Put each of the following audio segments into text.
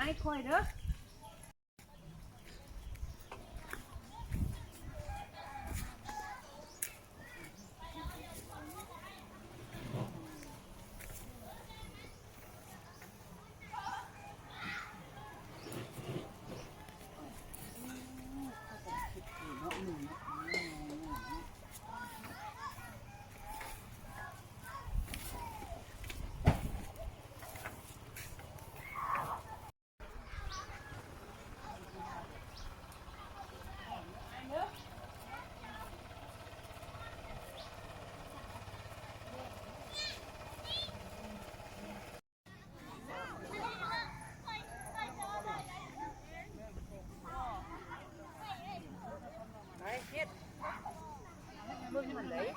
ai coi đó. Đấy, hết. Bưng mình đấy.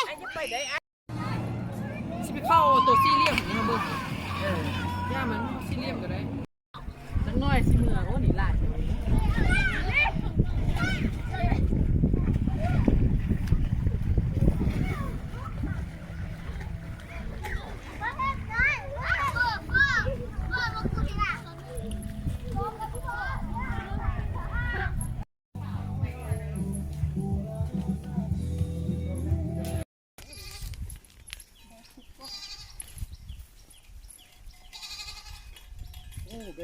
Anh giúp mày đấy anh. สิไปเข้าตัวสี่เหลี่ยมนี่มาเบิ่งย่ามันสี่เหลี่ยมก็ได้นักน้อยสิเมื่อโอ้หนีหลายโอเค.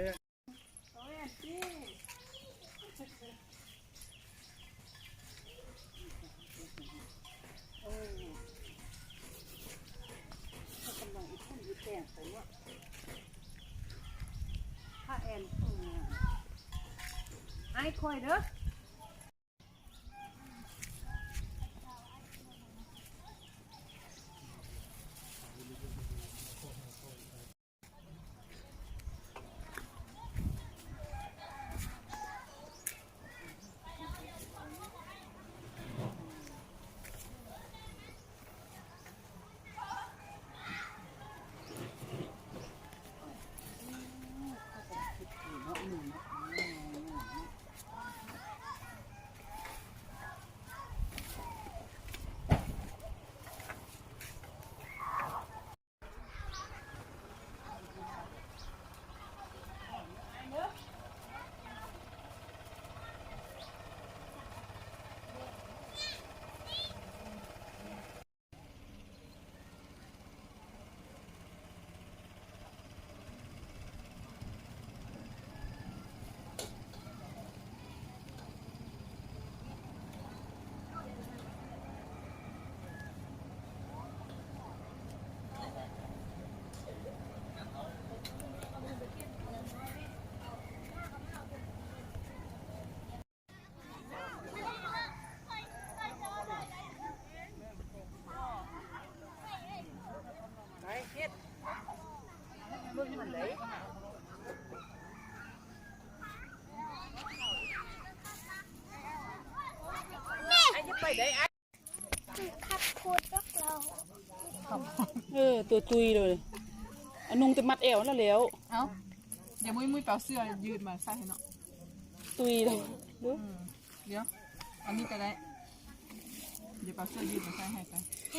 Ai coi đó. Đấy, hết. Bưng mình đấy. Anh giúp mày đấy anh. ขับพูดพวกเรา ตัวตุยเลยอันนุ่งจะมัดเอวแล้วแล้ว เอ้าเดี๋ยวมุ้ยเป่าเสื้อยืดมาใส่ให้เนาะ ตุยเลยดู เดี๋ยวอันนี้ก็ได้เดี๋ยวเป่าเสื้อยืดมาใส่ให้ไป เห็